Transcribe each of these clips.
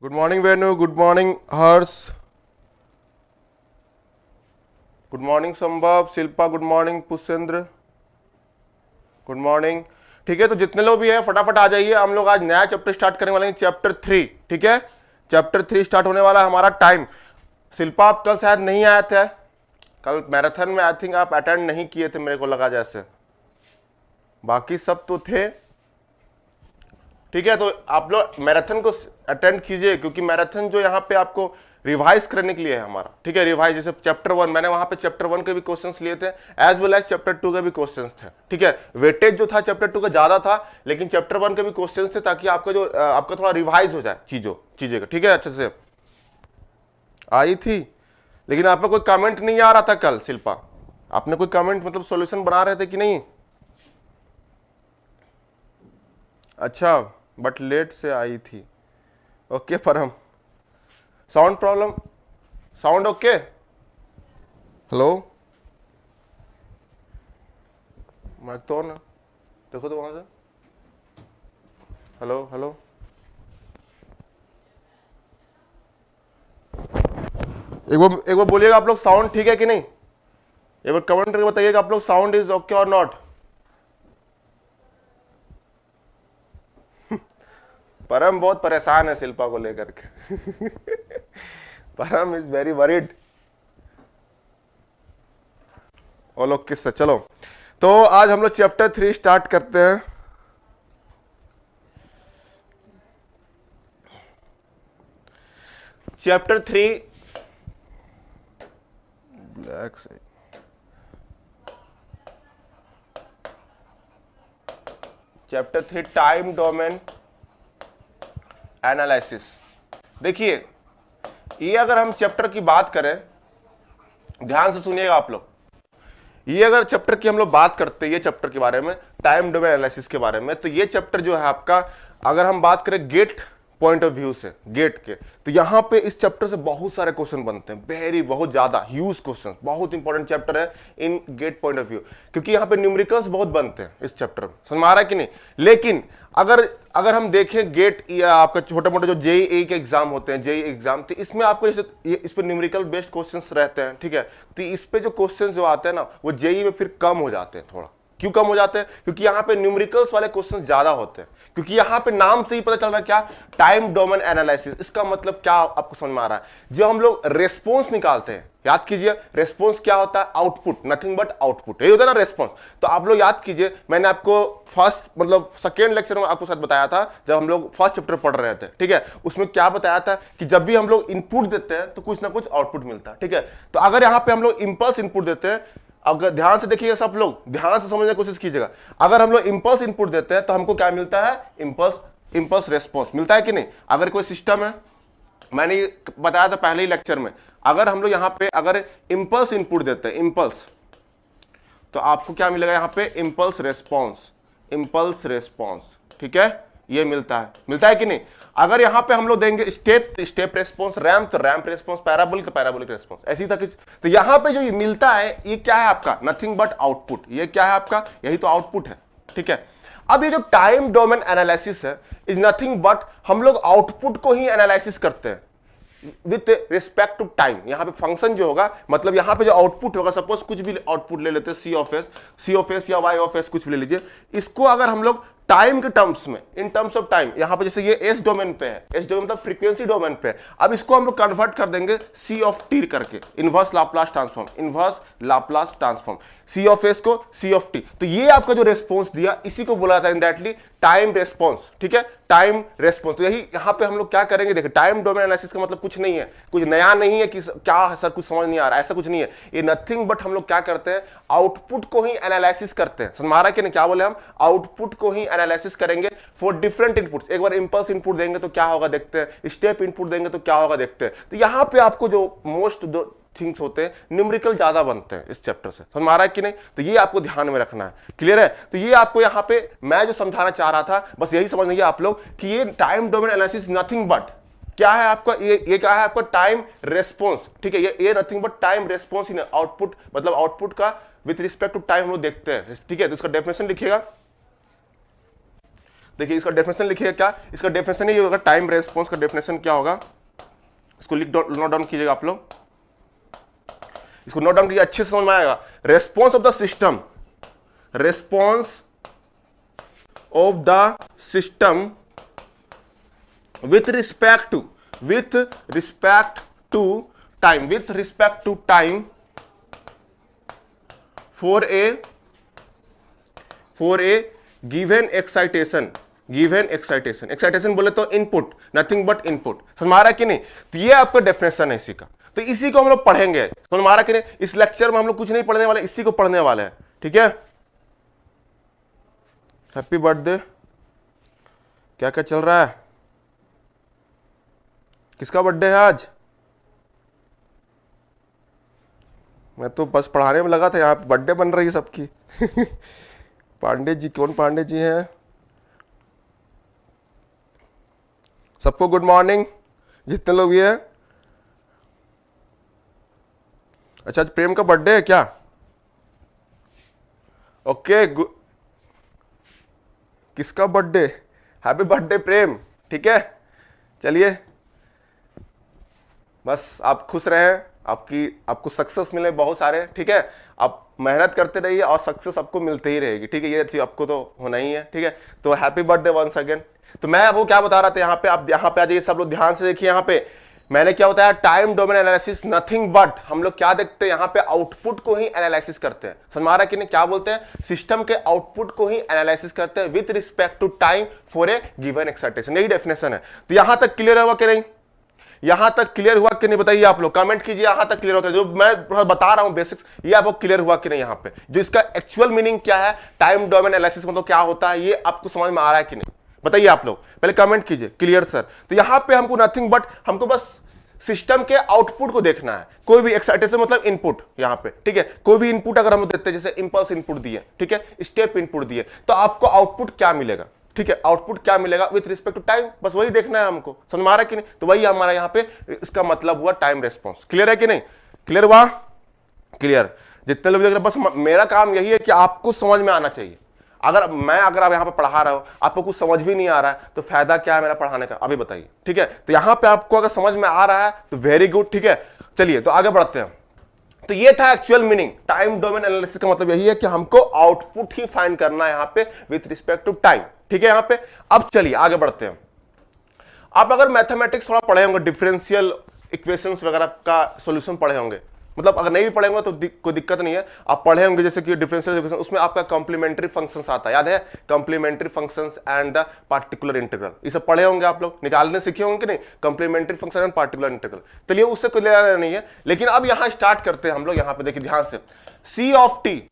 Good morning Venu, good morning हर्ष, good morning संभव, Shilpa good morning, Pushpendra good morning. ठीक है, तो जितने लोग भी हैं फटाफट आ जाइए। हम लोग आज नया चैप्टर स्टार्ट करने वाले हैं, चैप्टर 3। ठीक है, चैप्टर 3 स्टार्ट होने वाला है हमारा। टाइम, शिल्पा आप कल शायद नहीं आए थे, कल मैराथन में आई थिंक आप अटेंड नहीं किए थे, मेरे को लगा जैसे, बाकी सब तो थे। ठीक है, तो आप लोग मैराथन को अटेंड कीजिए, क्योंकि मैराथन जो यहाँ पे आपको रिवाइज करने के लिए है हमारा। ठीक है, रिवाइज, जैसे चैप्टर 1 मैंने वहां पे चैप्टर 1 के भी क्वेश्चंस लिए थे, एज वेल एज चैप्टर 2 के भी क्वेश्चंस थे। ठीक है, वेटेज जो था चैप्टर 2 का ज्यादा था, लेकिन चैप्टर 1 के भी क्वेश्चंस थे, ताकि आपका जो आपका थोड़ा रिवाइज हो जाए चीजें का। ठीक है, अच्छे से आई थी, लेकिन आप में कोई कमेंट नहीं आ रहा था कल। शिल्पा, आपने कोई कमेंट मतलब सॉल्यूशन बना रहे थे कि नहीं? अच्छा, बट लेट से आई थी। Okay Param, sound problem, sound okay? Hello, mic तो ऑन है, देखो तो वहां से। हेलो हेलो, एक बार बोलिएगा आप लोग, साउंड ठीक है कि नहीं? एक बार कमेंट करके बताइएगा आप लोग, साउंड इज ओके और नॉट। परम बहुत परेशान है शिल्पा को लेकर के। परम इज वेरी वरीड। और लोग किससे, चलो तो आज हम लोग चैप्टर 3 स्टार्ट करते हैं। चैप्टर 3 ब्लैक से, चैप्टर 3 टाइम डोमेन एनालिसिस। देखिए, ये अगर हम चैप्टर की बात करें, ध्यान से सुनिएगा आप लोग, ये अगर चैप्टर की हम लोग बात करते हैं, ये चैप्टर के बारे में, टाइम डोमेन एनालिसिस के बारे में, तो ये चैप्टर जो है आपका, अगर हम बात करें गेट पॉइंट ऑफ व्यू से, गेट के, तो यहां पे इस चैप्टर से बहुत सारे क्वेश्चन बनते हैं, बहुत ज्यादा ह्यूज क्वेश्चन, बहुत इंपॉर्टेंट चैप्टर है इन गेट पॉइंट ऑफ व्यू, क्योंकि यहां पे न्यूमेरिकल्स बहुत बनते हैं इस चैप्टर में। समझ में आ रहा है कि नहीं? लेकिन अगर हम देखें गेट या आपका छोटे मोटे जो जेईई के एग्जाम होते हैं, जेईई एग्जाम, तो इसमें आपको इस पर न्यूमेरिकल बेस्ड क्वेश्चंस रहते हैं। ठीक है, तो इस पे जो क्वेश्चंस जो आते हैं ना, वो जेईई में फिर कम हो जाते हैं थोड़ा। क्यों कम हो जाते हैं? क्योंकि यहाँ पे न्यूमेरिकल्स वाले क्वेश्चन ज्यादा होते हैं, क्योंकि यहाँ पे नाम से ही पता चल रहा है क्या, टाइम डोमेन एनालिसिस। इसका मतलब क्या आपको समझ में आ रहा है? जो हम लोग रेस्पॉन्स निकालते हैं, याद कीजिए, रेस्पॉन्स क्या होता है? आउटपुट, नथिंग बट आउटपुट, यही होता है ना रेस्पॉन्स। तो आप लोग याद कीजिए, मैंने आपको फर्स्ट मतलब सेकेंड लेक्चर में आपको साथ बताया था, जब हम लोग फर्स्ट चैप्टर पढ़ रहे थे। ठीक है, उसमें क्या बताया था कि जब भी हम लोग इनपुट देते हैं तो कुछ ना कुछ आउटपुट मिलता है। ठीक है, तो अगर यहाँ पे हम लोग इंपल्स इनपुट देते हैं, अगर ध्यान से देखिएगा, सब लोग ध्यान से समझने की कोशिश कीजिएगा, अगर हम लोग इंपल्स इनपुट देते हैं तो हमको क्या मिलता है? इंपल्स रेस्पॉन्स मिलता है कि नहीं? अगर कोई सिस्टम है, मैंने बताया था पहले ही लेक्चर में, अगर हम लोग यहां पे अगर इंपल्स इनपुट देते हैं, इंपल्स, तो आपको क्या मिलेगा यहाँ पे? Impulse response. ठीक है, ये मिलता है कि नहीं? अगर यहां पे हम लोग देंगे स्टेप रेस्पॉन्स, रैम्प तो रैम्प रेस्पॉन्स, पैराबोलिक रेस्पॉन्स, ऐसी तक। तो यहां पे जो ये मिलता है, ये क्या है आपका? Nothing but output. ये क्या है आपका? यही तो आउटपुट है। ठीक है, अब ये जो टाइम डोमेन एनालिसिस है, इज नथिंग बट हम लोग आउटपुट को ही एनालिसिस करते हैं विथ रिस्पेक्ट टू टाइम। यहां पे फंक्शन जो होगा, मतलब यहां पे जो आउटपुट होगा, सपोज कुछ भी आउटपुट ले लेते हैं, सी ऑफ एस या वाई ऑफ एस, कुछ भी ले लीजिए, इसको अगर हम लोग टाइम के टर्म्स में, इन टर्म्स ऑफ टाइम, यहां पे जैसे ये एस डोमेन पे है, एस डोमेन मतलब फ्रीक्वेंसी डोमेन पे है, अब इसको हम लोग कन्वर्ट कर देंगे सी ऑफ टी करके, inverse Laplace transform, C of S को सी ऑफ टी। तो ये आपका जो रेस्पॉन्स दिया, इसी को बोला था इंडायरेक्टली टाइम रेस्पॉन्स। ठीक है, टाइम रेस्पॉन्स। तो यही यहां पे हम लोग क्या करेंगे, देखिए, टाइम डोमेन एनालिसिस का मतलब कुछ नहीं है, कुछ नया नहीं है कि क्या है सर, कुछ समझ नहीं आ रहा, ऐसा कुछ नहीं है। ये नथिंग बट हम लोग क्या करते हैं? आउटपुट को ही एनालिसिस करते हैं। समझ में आ रहा है कि नहीं? क्या बोले हम? आउटपुट को ही एनालिसिस करेंगे फॉर डिफरेंट इनपुट्स। एक बार इंपल्स इनपुट देंगे तो क्या होगा देखते हैं, स्टेप इनपुट देंगे तो क्या होगा देखते हैं। तो यहां पे आपको जो मोस्ट जो थिंग्स होते हैं, न्यूमेरिकल ज्यादा बनते हैं इस चैप्टर से। समझ में आ रहा है कि नहीं? तो ये आपको ध्यान में रखना है। क्लियर है? तो ये आपको यहाँ पे मैं जो समझाना चाह रहा था, बस यही समझ लीजिए आप लोग कि ये time domain analysis nothing but क्या है आपका? ये क्या है आपका? Time response. ठीक है, ये nothing but time response he output, मतलब आउटपुट का विथ रिस्पेक्ट टू टाइम हम लोग देखते हैं। ठीक है, तो इसका डेफिनेशन लिखिएगा। देखिए इसका डेफिनेशन लिखिए क्या, इसका डेफिनेशन ये होगा, टाइम रेस्पॉन्स का डेफिनेशन क्या होगा, इसको नोट डाउन कीजिएगा आप लोग, इसको नोट डाउन कीजिए, अच्छे से समझ में आएगा। Response of the system, response of the system with respect to time for a given excitation बोले तो इनपुट, नथिंग बट इनपुट। समझ में आ रहा है कि नहीं? तो ये आपका डेफिनेशन है इसी का, तो इसी को हम लोग पढ़ेंगे। समझ में आ रहा है कि नहीं? इस लेक्चर में हम लोग कुछ नहीं पढ़ने वाले, इसी को पढ़ने वाले हैं, ठीक है। हैप्पी बर्थडे, क्या क्या चल रहा है, किसका बर्थडे है आज? मैं तो बस पढ़ाने में लगा था, यहाँ बर्थडे बन रही है सबकी। पांडे जी, कौन पांडे जी हैं? सबको गुड मॉर्निंग, जितने लोग भी हैं। अच्छा, आज प्रेम का बर्थडे है क्या? ओके, किसका बर्थडे? हैप्पी बर्थडे प्रेम, ठीक है। चलिए, बस आप खुश रहें, आपको सक्सेस मिले बहुत सारे, ठीक है। आप मेहनत करते रहिए और सक्सेस आपको मिलते ही रहेगी, ठीक है। ये चीज आपको तो होना ही है, ठीक है। तो हैप्पी बर्थडे वंस अगेन। तो मैं आपको क्या बता रहा था यहाँ पे, आप यहाँ पे आ जाइए सब लोग, ध्यान से देखिए। यहाँ पे मैंने क्या बताया, time domain analysis, nothing but हम लोग क्या देखते हैं यहाँ पे, आउटपुट को ही एनालिसिस करते हैं। समझ में आ रहा है कि नहीं? क्या बोलते हैं, सिस्टम के आउटपुट को ही एनालिसिस करते हैं with respect to time for a given excitation. यही डेफिनेशन है। तो यहां तक क्लियर हुआ कि नहीं? यहां तक क्लियर हुआ कि नहीं बताइए आप लोग, कमेंट कीजिए। यहां तक क्लियर हुआ, जो मैं बता रहा हूं बेसिक्स, ये आपको क्लियर हुआ कि नहीं? यहां पे जो इसका एक्चुअल मीनिंग क्या है, टाइम डोमेन एनालिसिस मतलब क्या होता है, ये आपको समझ में आ रहा है कि नहीं बताइए आप लोग, पहले कमेंट कीजिए। Clear sir. तो यहां पे हमको नथिंग बट, हमको बस सिस्टम के आउटपुट को देखना है। कोई भी एक्साइटेशन मतलब इनपुट यहां पे, ठीक है। कोई भी इनपुट अगर हम देते हैं, जैसे इंपल्स इनपुट दिए, ठीक है, स्टेप इनपुट दिए, तो आपको आउटपुट क्या मिलेगा, ठीक है। आउटपुट क्या मिलेगा विथ रिस्पेक्ट टू टाइम, बस वही देखना है हमको। समझ में आ रहा है कि नहीं? तो वही हमारा यहाँ पे इसका मतलब हुआ टाइम रेस्पॉन्स। क्लियर है कि नहीं? क्लियर हुआ? क्लियर। जितने लोग देख रहे, बस मेरा काम यही है कि आपको समझ में आना चाहिए। अगर आप यहाँ पे पढ़ा रहा हो, आपको कुछ समझ भी नहीं आ रहा है, तो फायदा क्या है मेरा पढ़ाने का, अभी बताइए, ठीक है। तो यहाँ पे आपको अगर समझ में आ रहा है तो वेरी गुड, ठीक है। चलिए तो आगे बढ़ते हैं। तो ये था actual meaning, time domain analysis का मतलब यही है कि हमको आउटपुट ही फाइंड करना है यहाँ पे विथ रिस्पेक्ट टू टाइम, ठीक है। यहाँ पे अब चलिए आगे बढ़ते हैं। आप अगर मैथमेटिक्स थोड़ा पढ़े होंगे, डिफरेंशियल इक्वेशंस वगैरह का सॉल्यूशन पढ़े होंगे, मतलब अगर नहीं भी पढ़ेंगे तो कोई दिक्कत नहीं है, आप पढ़े होंगे जैसे कि डिफरेंशियल इक्वेशन, उसमें आपका कॉम्प्लीमेंट्री फंक्शंस आता है, याद है? Complementary functions and the particular integral, ये सब पढ़े होंगे आप लोग, निकालने सीखे होंगे कि नहीं, complementary function and particular integral. चलिए उससे कोई लेना नहीं है, लेकिन अब यहां स्टार्ट करते हैं हम लोग। यहां पे देखिए ध्यान से, सी ऑफ टी,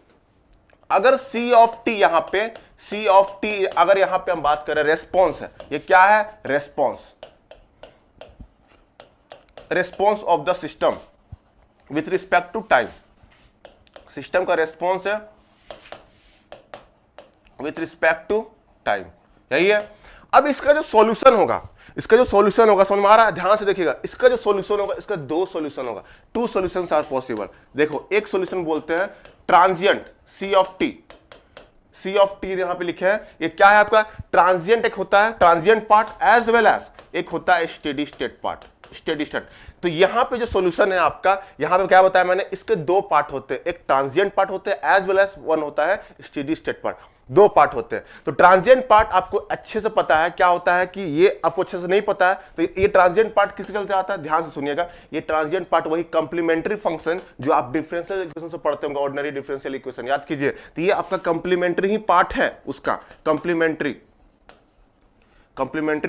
अगर सी ऑफ टी यहां पे, सी ऑफ टी अगर यहां पे हम बात करें, रेस्पॉन्स है, ये क्या है? Response, response of the system with respect to time, system का रेस्पॉन्स है विथ रिस्पेक्ट टू टाइम, यही है। अब इसका जो सॉल्यूशन होगा, समझ में आ रहा है? ध्यान से देखिएगा, इसका जो सॉल्यूशन होगा, इसका दो सॉल्यूशन होगा, टू सॉल्यूशंस आर पॉसिबल। देखो, एक सॉल्यूशन बोलते हैं transient, C of t, C of t यहां पे लिखे हैं, ये क्या है आपका? ट्रांजिएंट एक होता है, transient part, as well as एक होता है steady state part, steady state. तो यहां पे जो सॉल्यूशन है आपका, यहां पे क्या बताया मैंने, इसके दो पार्ट होते हैं, एक ट्रांजिएंट पार्ट होते हैं एज वेल एज वन होता है स्टेडी स्टेट पार्ट, दो पार्ट होते हैं। तो ट्रांजिएंट पार्ट आपको अच्छे से पता है क्या होता है, कि ये आपको अच्छे से नहीं पता है तो ये ट्रांजिएंट पार्ट किसके चलते आता है, ध्यान से सुनिएगा। ये ट्रांजिएंट पार्ट वही कॉम्प्लीमेंट्री फंक्शन जो आप डिफरेंशियल इक्वेशन से पढ़ते होंगे, ऑर्डिनरी डिफरेंशियल इक्वेशन, याद कीजिए। तो ये आपका कॉम्प्लीमेंट्री ही पार्ट है उसका, कॉम्प्लीमेंट्री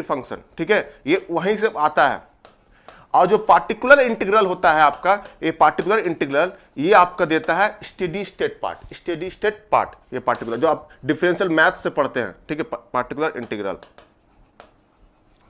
फंक्शन, ठीक है, ये वहीं से आता है। और जो पार्टिकुलर इंटीग्रल होता है आपका, ये पार्टिकुलर इंटीग्रल ये आपका देता है steady state part, steady state part, ये पार्टिकुलर जो आप डिफरेंशियल मैथ से पढ़ते हैं, ठीक है, पार्टिकुलर इंटीग्रल।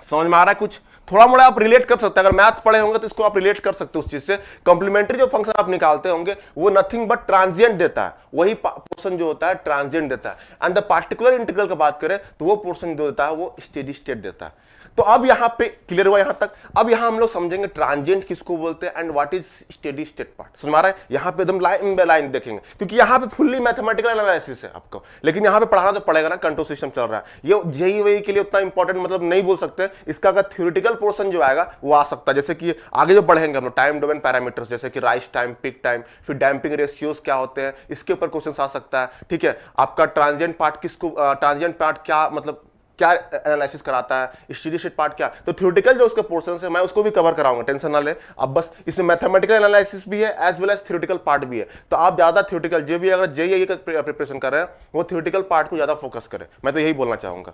समझ में आ रहा है कुछ? थोड़ा मोड़ा आप रिलेट कर सकते हैं, अगर मैथ्स पढ़े होंगे तो इसको आप रिलेट कर सकते हो उस चीज से। कॉम्प्लीमेंट्री जो फंक्शन आप निकालते होंगे वो नथिंग बट ट्रांजिएंट देता है, वही पोर्शन जो होता है ट्रांजिएंट देता है। एंड द पार्टिकुलर इंटीग्रल की बात करें तो वो पोर्शन जो देता है वो स्टेडी स्टेट देता है। तो अब यहां पे क्लियर हुआ यहां तक। अब यहां हम लोग समझेंगे ट्रांजिएंट किसको बोलते हैं and what is steady state part. समझ में आ रहा है? यहां पे एकदम लाइन बाय लाइन देखेंगे, क्योंकि यहां पे फुल्ली मैथमेटिकल एनालिसिस है आपको, लेकिन यहां पे पढ़ाना तो पड़ेगा ना, कंट्रोल सिस्टम चल रहा है। ये जेईई वेई के लिए उतना इंपॉर्टेंट मतलब नहीं बोल सकते। इसका अगर थ्योरेटिकल पोर्शन जो आएगा वो आ सकता है, जैसे कि आगे जो बढ़ेंगे हम लोग टाइम डोमेन पैरामीटर्स, जैसे कि राइज टाइम, पीक टाइम, फिर डैम्पिंग रेशियोज क्या होते हैं, इसके ऊपर क्वेश्चन आ सकता है। ठीक है, आपका ट्रांजिएंट पार्ट किसको, ट्रांजिएंट पार्ट क्या मतलब क्या एनालिसिस कराता है, स्टेडी स्टेट पार्ट क्या, तो थ्योरेटिकल जो उसके पोर्शन है मैं उसको भी कवर कराऊंगा, टेंशन ना ले। अब बस इसमें मैथमेटिकल एनालिसिस भी है as well as theoretical part भी है। तो आप ज्यादा थ्योरेटिकल जो भी अगर जेईई का प्रिपरेशन कर रहे हैं वो थ्योरेटिकल पार्ट को ज्यादा फोकस करें, मैं तो यही बोलना चाहूंगा।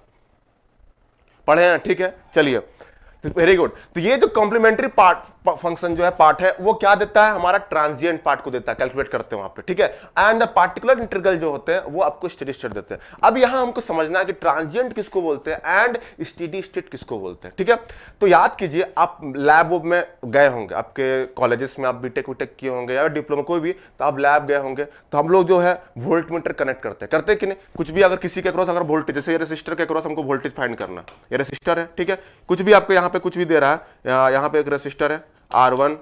पढ़े हैं? ठीक है, चलिए, वेरी गुड। तो ये जो कॉम्प्लीमेंट्री पार्ट फंक्शन जो है पार्ट है वो क्या देता है, हमारा ट्रांजिएंट पार्ट को देता है, कैलकुलेट करते हैं वहां पे। ठीक है, एंड पार्टिकुलर इंटीग्रल जो होते हैं वो आपको स्टेडी स्टेट देते हैं। अब यहां हमको समझना है कि ट्रांजिएंट किसको बोलते हैं एंड स्टेडी स्टेट किसको बोलते हैं। ठीक है, तो याद कीजिए, आप लैब में गए होंगे, आपके कॉलेजेस में आप बीटेक वीटेक किए होंगे या डिप्लोमा कोई भी, तो आप लैब गए होंगे, तो हम लोग जो है वोल्ट मीटर कनेक्ट करते हैं कि नहीं? कुछ भी अगर किसी के अक्रॉस अगर वोल्टेज, जैसे ये रेसिस्टर के अक्रॉस हमको वोल्टेज फाइंड करना, ये रेसिस्टर है, ठीक है, कुछ भी आपको यहाँ पे कुछ भी दे रहा है, यहाँ पे एक रेसिस्टर है R1,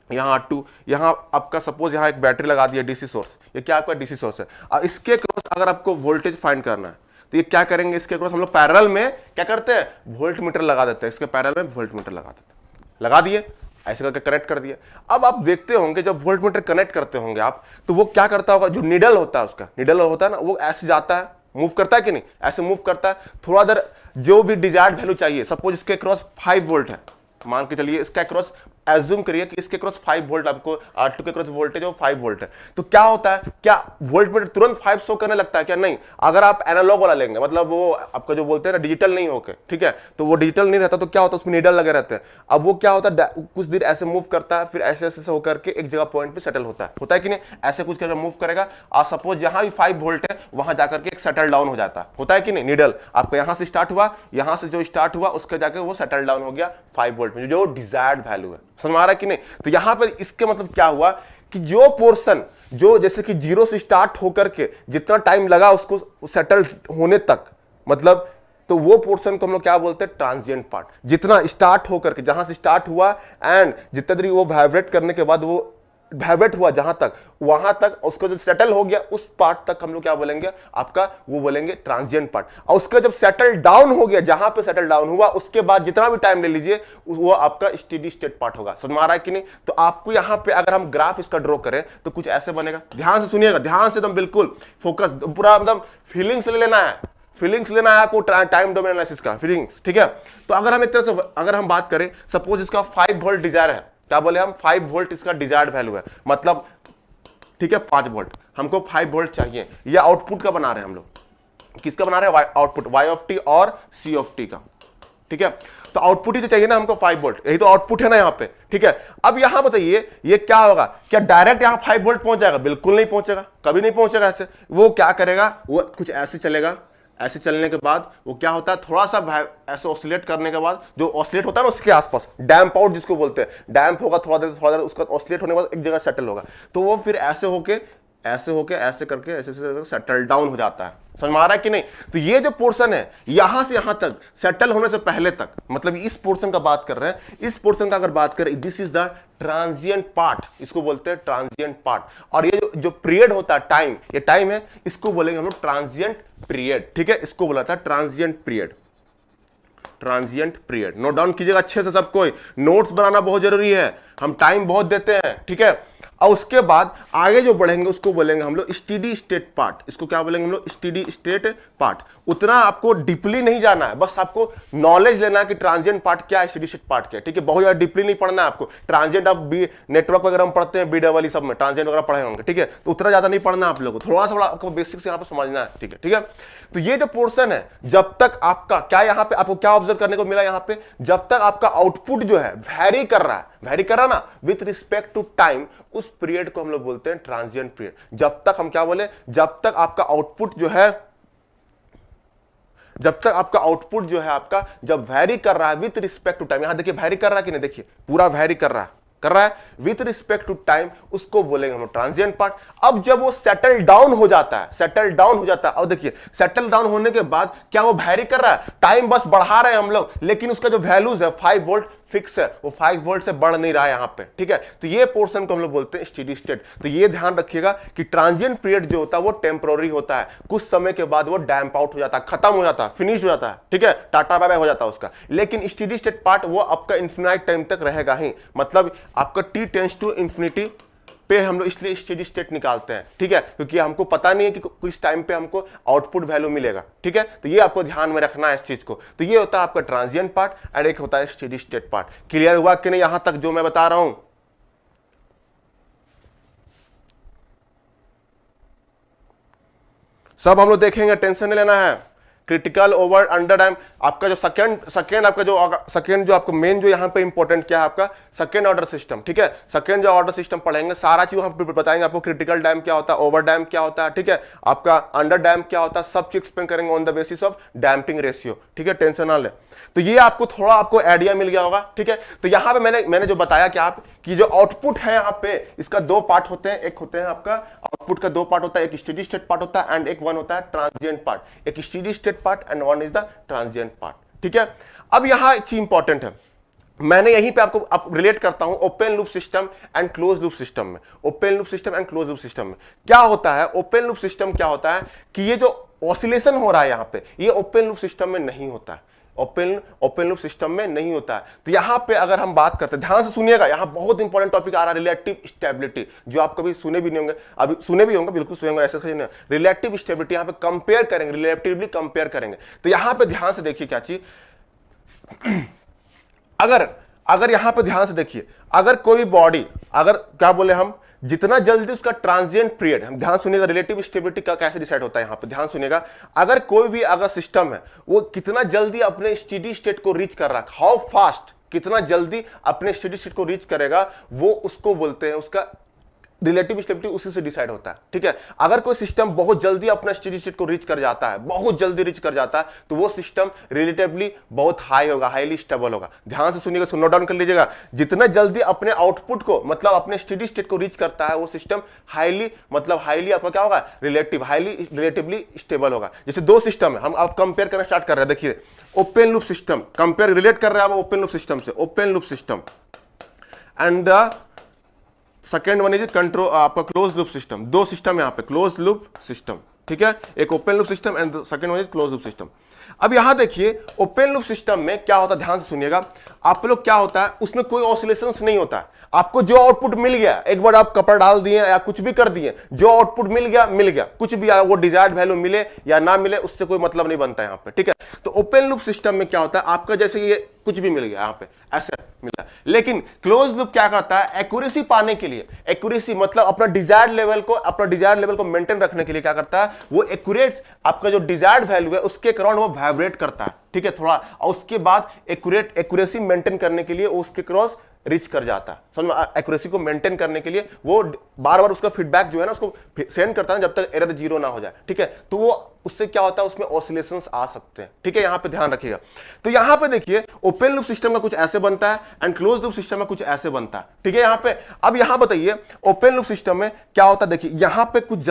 यहाँ R2, यहाँ आपका सपोज यहाँ एक बैटरी लगा दिया डीसी सोर्स, ये क्या आपका डीसी सोर्स है, और इसके क्रॉस अगर आपको वोल्टेज फाइंड करना है तो ये क्या करेंगे, इसके क्रॉस हम लोग पैरेलल में क्या करते हैं, वोल्ट मीटर लगा देते हैं, इसके पैरेलल में वोल्ट मीटर लगा देते हैं, लगा दिए, ऐसे करके कनेक्ट कर दिया। अब आप देखते होंगे जब वोल्ट मीटर कनेक्ट करते होंगे आप, तो वो क्या करता होगा, जो निडल होता है, उसका निडल होता है ना, वो ऐसे जाता है, मूव करता है कि नहीं, ऐसे मूव करता है, थोड़ा देर जो भी डिजायर्ड वैल्यू चाहिए, सपोज इसके क्रॉस 5 वोल्ट है, मान के चलिए इसका क्रॉस एज्यूम करिए कि इसके क्रॉस 5 वोल्ट, आपको R2 के क्रॉस वोल्टेज वो 5 वोल्ट है, तो क्या होता है, क्या वोल्ट मीटर तुरंत 5 शो करने लगता है क्या? नहीं, अगर आप एनालॉग वाला लेंगे, मतलब वो आपका जो बोलते हैं ना डिजिटल नहीं होके, ठीक है, तो वो डिजिटल नहीं रहता, तो क्या होता है, उसमें नीडल लगे रहते हैं। अब वो क्या होता है, कुछ देर ऐसे मूव करता है, फिर ऐसे ऐसे होकर के एक जगह पॉइंट पे सेटल होता है कि नहीं, ऐसे कुछ करके मूव करेगा, और सपोज जहां भी 5 वोल्ट है वहां जाकर के एक सेटल डाउन हो जाता है, होता है कि नहीं, नीडल आपका यहां से स्टार्ट हुआ, यहां से जो स्टार्ट हुआ उसके जाकर वो सेटल डाउन हो गया 5 वोल्ट में, जो डिजायर्ड वैल्यू है। समझ में आ रहा है कि नहीं? तो यहां पर इसके मतलब क्या हुआ कि जो पोर्शन जो जैसे कि 0 से स्टार्ट होकर के जितना टाइम लगा उसको सेटल होने तक, मतलब तो वो पोर्शन को हम लोग क्या बोलते हैं, ट्रांजिएंट पार्ट। जितना स्टार्ट होकर के, जहां से स्टार्ट हुआ एंड जितना देर वो वाइब्रेट करने के बाद वो वाइब्रेट हुआ जहां तक, वहां तक उसको जो सेटल हो गया उस पार्ट तक हम लोग क्या बोलेंगे, आपका वो बोलेंगे ट्रांजिएंट पार्ट। और उसका जब सेटल डाउन हो गया, जहां पे सेटल डाउन हुआ उसके बाद जितना भी टाइम ले लीजिए वो आपका स्टेडी स्टेट पार्ट होगा। समझ में आ रहा है कि नहीं? तो आपको यहां पे अगर हम ग्राफ इसका ड्रॉ करें तो कुछ ऐसे बनेगा, ध्यान से सुनिएगा, ध्यान से एकदम बिल्कुल फोकस, पूरा एकदम फीलिंग्स ले लेना है, फीलिंग्स लेना है आपको टाइम डोमेन एनालिसिस का, फीलिंग्स। ठीक है, तो अगर हम एक तरह से अगर हम बात करें, सपोज इसका 5 वोल्ट डिजायर है, क्या बोले हम, 5 वोल्ट इसका डिजायर्ड वैल्यू है, मतलब ठीक है 5 वोल्ट, हमको 5 वोल्ट चाहिए। ये आउटपुट का बना रहे हैं हम लोग, किसका बना रहे हैं, आउटपुट y ऑफ टी और c ऑफ टी का। ठीक है, तो आउटपुट ही तो चाहिए ना हमको 5 वोल्ट, यही तो आउटपुट है ना यहाँ पे। ठीक है, अब यहां बताइए ये क्या होगा, क्या डायरेक्ट यहां 5 वोल्ट पहुंच जाएगा? बिल्कुल नहीं पहुंचेगा, कभी नहीं पहुंचेगा ऐसे। वो क्या करेगा, वो कुछ ऐसे चलेगा, ऐसे चलने के बाद वो क्या होता है, थोड़ा सा ऐसे ऑसिलेट करने के बाद, जो ऑसिलेट होता है ना उसके आसपास, डैम्प आउट जिसको बोलते हैं, डैम्प होगा थोड़ा देर उसका ऑसिलेट होने के बाद एक जगह सेटल होगा, तो वो फिर ऐसे होके ऐसे करके ऐसे सेटल डाउन हो जाता है। समझ में आ रहा है कि नहीं? तो ये जो पोर्शन है यहां से यहां तक सेटल होने से पहले तक, मतलब इस पोर्शन का बात कर रहे हैं, इस पोर्शन का अगर बात करें, this is the transient part, इसको बोलते हैं ट्रांजिएंट पार्ट। और ये जो पीरियड होता है, टाइम, ये टाइम है, इसको बोलेंगे हम लोग ट्रांजिएंट पीरियड। ठीक है, इसको बोला था transient period, transient period. Note down कीजिएगा अच्छे से, सबको नोट्स बनाना बहुत जरूरी है, हम टाइम बहुत देते हैं। ठीक है, और उसके बाद आगे जो बढ़ेंगे उसको बोलेंगे हम लोग स्टेडी स्टेट पार्ट, इसको क्या बोलेंगे हम लोग, स्टेडी स्टेट पार्ट। उतना आपको डीपली नहीं जाना है, बस आपको नॉलेज लेना है कि ट्रांजिएंट पार्ट क्या है, स्टेडी स्टेट पार्ट क्या है। ठीक है, बहुत ज्यादा डीपली नहीं पढ़ना है आपको। ट्रांजिएंट आप नेटवर्क वगैरह हम पढ़ते हैं, BW सब में ट्रांजिएंट वगैरह पढ़े होंगे। ठीक है, तो उतना ज्यादा नहीं पढ़ना आप लोगों को, थोड़ा सा आपको बेसिक्स यहाँ पे समझना है। ठीक है, ठीक है, तो ये जो पोर्शन है, जब तक आपका क्या, यहाँ पे आपको क्या ऑब्जर्व करने को मिला, यहाँ पे जब तक आपका आउटपुट जो है वैरी कर रहा है, वैरी कर रहा ना विथ रिस्पेक्ट टू टाइम, उस पीरियड को हम लोग बोलते हैं ट्रांजिएंट पीरियड। जब तक हम क्या बोले, जब तक आपका आउटपुट जो है, जब तक आपका आउटपुट जो है आपका जब वैरी कर रहा है विथ रिस्पेक्ट टू टाइम, यहां देखिए वैरी कर रहा है कि नहीं, देखिए पूरा वैरी कर रहा है, कर रहा है विथ रिस्पेक्ट टू टाइम, उसको बोलेंगे हम ट्रांजिएंट पार्ट। अब जब वो सेटल डाउन हो जाता है, सेटल डाउन हो जाता है, अब देखिए सेटल डाउन होने के बाद क्या वो वैरी कर रहा है, टाइम बस बढ़ा रहे हैं हम लोग, लेकिन उसका जो वैल्यूज है 5 वोल्ट फिक्स है, वो 5 वोल्ट से बढ़ नहीं रहा है यहां पे, ठीक है। तो ये पोर्शन को हम लोग बोलते हैं स्टेडी स्टेट। तो ये ध्यान रखिएगा कि ट्रांजिएंट पीरियड जो होता है वो टेम्पररी होता है, कुछ समय के बाद वो डैम्प आउट हो जाता है, खत्म हो जाता है, फिनिश हो जाता है, ठीक है, टाटा बाय बाय हो जाता है उसका। लेकिन स्टेडी स्टेट पार्ट वो आपका इन्फिनाइट टाइम तक रहेगा ही, मतलब आपका t टेंड्स टू इंफिनिटी पे हम लोग इसलिए स्टेडी स्टेट निकालते हैं, ठीक है, क्योंकि हमको पता नहीं है कि किस टाइम पे हमको आउटपुट वैल्यू मिलेगा, ठीक है। तो ये आपको ध्यान में रखना है इस चीज को। तो ये होता है आपका ट्रांजिएंट पार्ट एंड एक होता है स्टेडी स्टेट पार्ट। क्लियर हुआ कि नहीं यहां तक जो मैं बता रहा हूं? सब हम लोग देखेंगे, टेंशन नहीं लेना है। क्रिटिकल ओवर अंडर टाइम, आपका जो सेकंड आपका जो सेकंड जो आपको मेन जो यहां पे इंपॉर्टेंट क्या है आपका सेकंड ऑर्डर सिस्टम, ठीक है। सेकंड जो ऑर्डर सिस्टम पढ़ेंगे सारा चीज हम बताएंगे आपको, क्रिटिकल डैम क्या होता है, ओवर डैम क्या होता है, ठीक है, आपका अंडर डैम क्या होता है, सब चीज एक्सप्लेन करेंगे on the basis of damping ratio, ठीक है, टेंशन ना ले। तो ये आपको थोड़ा आपको आइडिया मिल गया होगा, ठीक है। तो यहां पे मैंने जो बताया कि आप कि जो आउटपुट है यहाँ पे इसका 2 पार्ट होते हैं, एक होते हैं आपका आउटपुट का 2 पार्ट होता है, एक स्टेडी स्टेट पार्ट होता है एंड एक वन होता है ट्रांजिएंट पार्ट, एक steady state part and one is the transient part, ठीक है। अब यहां एक चीज इंपॉर्टेंट है, मैंने यहीं पे आपको रिलेट करता हूं open loop system and close loop system में। Open loop system and close loop system में क्या होता है, ओपन लूप सिस्टम क्या होता है कि ये जो ऑसिलेशन हो रहा है यहां पे, ये ओपन लूप सिस्टम में नहीं होता है, ओपन लूप सिस्टम में नहीं होता है। तो यहां पे अगर हम बात करते हैं, ध्यान से सुनिएगा, यहां बहुत इंपॉर्टेंट टॉपिक आ रहा है, रिलेटिव स्टेबिलिटी, जो आप कभी सुने भी नहीं होंगे, अभी सुने भी होंगे, बिल्कुल सुनेंगे, ऐसे नहीं। रिलेटिव स्टेबिलिटी यहां पे कंपेयर करेंगे, रिलेटिवली कंपेयर करेंगे। तो यहां पे ध्यान से देखिए क्या चीज, अगर यहां पे ध्यान से देखिए, अगर कोई बॉडी, अगर क्या बोले हम, जितना जल्दी उसका ट्रांजिएंट पीरियड, हम ध्यान सुनिएगा, रिलेटिव स्टेबिलिटी का कैसे डिसाइड होता है यहां पे ध्यान सुनिएगा, अगर कोई भी अगर सिस्टम है वो कितना जल्दी अपने स्टेडी स्टेट को रीच कर रहा है, हाउ फास्ट, कितना जल्दी अपने स्टेडी स्टेट को रीच करेगा, वो उसको बोलते हैं, उसका रिलेटिव स्टेबिलिटी उसी से डिसाइड होता है, ठीक है। अगर कोई सिस्टम बहुत जल्दी अपना स्टेडी स्टेट को रीच कर जाता है, बहुत जल्दी रीच कर जाता है, तो वो सिस्टम रिलेटिवली बहुत हाई होगा, हाईली स्टेबल होगा। ध्यान से सुनिएगा, नोट डाउन कर लीजिएगा, जितना जल्दी अपने आउटपुट को मतलब अपने स्टेडी स्टेट को रीच करता है वो सिस्टम हाईली, मतलब हाईली आपका क्या होगा, रिलेटिवली स्टेबल होगा। जैसे 2 सिस्टम है, हम अब कंपेयर करना स्टार्ट कर रहे हैं, देखिए open loop system, compare relate कर रहे हैं ओपन लूप सिस्टम से, open loop system and the second one is control आपका क्लोज लूप सिस्टम। 2 सिस्टम यहां पे, क्लोज लूप सिस्टम, ठीक है, एक open loop system and second one is close loop system. अब यहां देखिए ओपन लूप सिस्टम में क्या होता है, ध्यान से सुनिएगा आप लोग, क्या होता है उसमें कोई ऑसिलेशंस नहीं होता है, आपको जो आउटपुट मिल गया, एक बार आप कपड़ा डाल दिए या कुछ भी कर दिए, जो आउटपुट मिल गया, कुछ भी आया, वो डिजायर्ड वैल्यू मिले या ना मिले उससे कोई मतलब नहीं बनता यहां पे, ठीक है। तो ओपन लूप सिस्टम में क्या होता है, आपका जैसे ये कुछ भी मिल गया यहां पे ऐसे मिला, लेकिन क्लोज लूप क्या करता है, एक्यूरेसी पाने के लिए, एक्यूरेसी मतलब अपना डिजायर्ड लेवल को मेंटेन रखने के लिए क्या करता है, वो एक्यूरेट आपका जो डिजायर्ड वैल्यू है उसके अराउंड वो वाइब्रेट करता है, ठीक है, थोड़ा, और उसके बाद एक्यूरेसी मेंटेन करने के लिए वो उसके क्रॉस रीच कर जाता है, समझ में, एक्यूरेसी को मेंटेन करने के लिए वो बार बार उसका फीडबैक जो है ना उसको सेंड करता है जब तक एरर 0 ना हो जाए, ठीक है। तो वो उससे क्या होता है, उसमें ऑसिलेशंस आ सकते हैं, ठीक है, यहां पे ध्यान रखिएगा। तो यहां पे देखिए ओपन लूप सिस्टम का कुछ ऐसे बनता है एंड क्लोज लूप सिस्टम में कुछ ऐसे बनता है, ठीक है। यहां पे अब यहां बताइए ओपन लूप सिस्टम में क्या होता है, देखिए यहां पे कुछ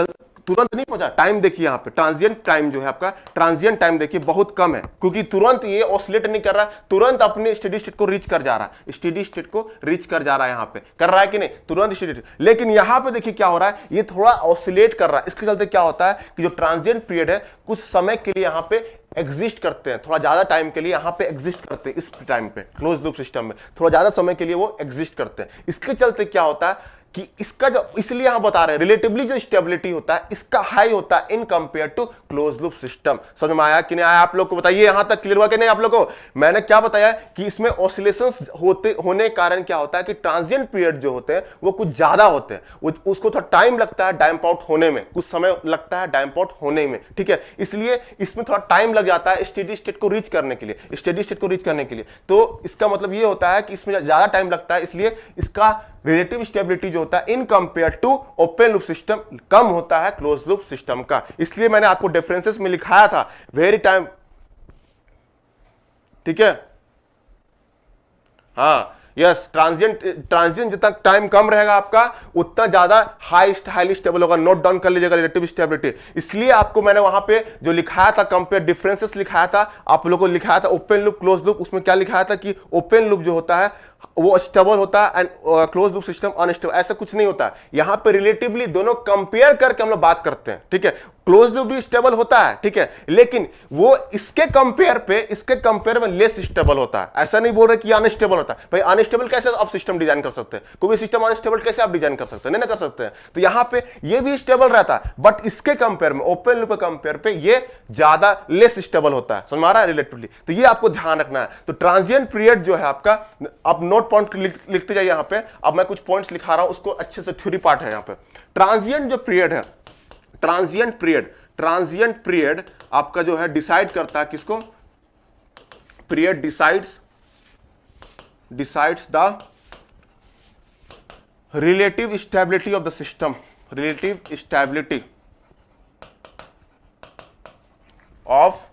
तुरंत नहीं पहुंचा, टाइम देखिए यहां पे ट्रांजिएंट टाइम जो है आपका, ट्रांजिएंट टाइम देखिए बहुत कम है, क्योंकि तुरंत ये ऑसिलेट नहीं कर रहा, तुरंत अपने स्टेडी स्टेट को रीच कर जा रहा है, स्टेडी स्टेट को रीच कर जा रहा है, यहां पे कर रहा है कि नहीं, तुरंत स्टेडी। लेकिन यहां पे देखिए क्या हो रहा है, ये थोड़ा ऑसिलेट कर रहा है, इसके चलते क्या होता है कि जो ट्रांजिएंट पीरियड है कुछ समय के लिए यहां पे एग्जिस्ट करते हैं, थोड़ा ज्यादा टाइम के लिए यहां पे एग्जिस्ट करते हैं, इस टाइम पे क्लोज लूप सिस्टम में थोड़ा ज्यादा समय के लिए वो एग्जिस्ट करते हैं। इसके चलते क्या होता है कि इसका जो, इसलिए हम बता रहे हैं रिलेटिवली जो स्टेबिलिटी होता है इसका हाई होता है in compare to close loop system. समझ में आया कि नहीं आया आप लोग को, बताइए यहां तक क्लियर हुआ कि नहीं आप लोग को। मैंने क्या बताया कि इसमें ऑसिलेशंस होने के कारण क्या होता है कि ट्रांजिएंट पीरियड जो होते हैं वो कुछ ज्यादा होते हैं, उसको थोड़ा टाइम लगता है डैम्प आउट होने में, कुछ समय लगता है डैम्प आउट होने में, ठीक है। इसलिए इसमें थोड़ा टाइम लग जाता है स्टेडी स्टेट को रीच करने के लिए, स्टेडी स्टेट को रीच करने के लिए। तो इसका मतलब ये होता है कि इसमें ज्यादा टाइम लगता है, इसलिए इसका रिलेटिव स्टेबिलिटी जो होता है in compare to open loop system कम होता है क्लोज लूप सिस्टम का। इसलिए मैंने आपको डिफरेंसेस में लिखाया था वेरी टाइम, ठीक है, हाँ, यस, ट्रांजिएंट जितना टाइम कम रहेगा आपका उतना ज्यादा हाईली स्टेबल होगा। नोट डाउन कर लीजिएगा रिलेटिव स्टेबिलिटी। इसलिए आपको मैंने वहां पे जो लिखाया था कंपेयर डिफरेंसेस लिखाया था, आप लोगों को लिखाया था ओपन लूप क्लोज लूप। उसमें क्या लिखाया था कि ओपन लूप जो होता है वो स्टेबल होता है and close loop system unstable. ऐसा कुछ नहीं होता। यहां पे रिलेटिवली दोनों कंपेयर करके हम लोग बात करते हैं, ठीक है। क्लोज लूप भी स्टेबल होता है, ठीक है, लेकिन वो इसके कंपेयर में लेस स्टेबल होता है। ऐसा नहीं बोल रहे कि अनस्टेबल होता है। भाई अनस्टेबल कैसे आप सिस्टम डिजाइन कर सकते हैं? कोई भी सिस्टम अनस्टेबल कैसे आप डिजाइन कर सकते हैं? नहीं ना कर सकते हैं। तो यहां पे ये भी स्टेबल रहता है, बट इसके कंपेयर में ओपन लूप के कंपेयर पे ये ज्यादा लेस स्टेबल होता है। समझ में आ रहा है रिलेटिवली? तो ये आपको ध्यान रखना है। तो ट्रांजिएंट पीरियड जो है आपका, आप नोट पॉइंट लिखते जाइए। यहां पे अब मैं कुछ पॉइंट्स लिखा रहा हूं, उसको अच्छे से थ्योरी पार्ट है यहां पे। ट्रांजिएंट जो पीरियड है, ट्रांजिएंट पीरियड आपका जो है डिसाइड करता है किसको? Period decides the relative stability of the system, relative stability of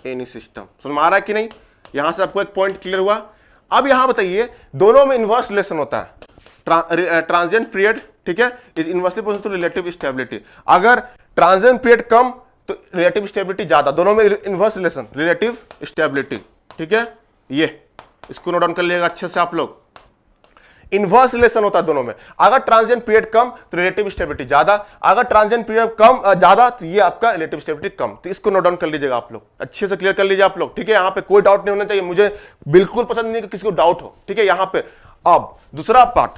any system. समझ में आ रहा है कि नहीं? यहां से आपको एक पॉइंट क्लियर हुआ। अब यहां बताइए, दोनों में इनवर्स रिलेशन होता है। ट्रांजिएंट पीरियड, ठीक है, is inversely proportional to relative stability. अगर ट्रांजिएंट पीरियड कम तो रिलेटिव स्टेबिलिटी ज्यादा। दोनों में इनवर्स रिलेशन, रिलेटिव स्टेबिलिटी, ठीक है। ये इसको नोट डाउन कर लीजिएगा अच्छे से आप लोग। इनवर्स रिलेशन होता है दोनों में। अगर ट्रांजिएंट पीरियड कम तो रिलेटिव स्टेबिलिटी ज्यादा, अगर ट्रांजिएंट पीरियड कम ज्यादा तो ये आपका रिलेटिव स्टेबिलिटी कम। तो इसको नोट डाउन कर लीजिएगा आप लोग, अच्छे से क्लियर कर लीजिए आप लोग, ठीक है। यहां पे कोई डाउट नहीं होना चाहिए। मुझे बिल्कुल पसंद नहीं कि किसी को डाउट हो, ठीक है। यहां पे अब दूसरा पार्ट,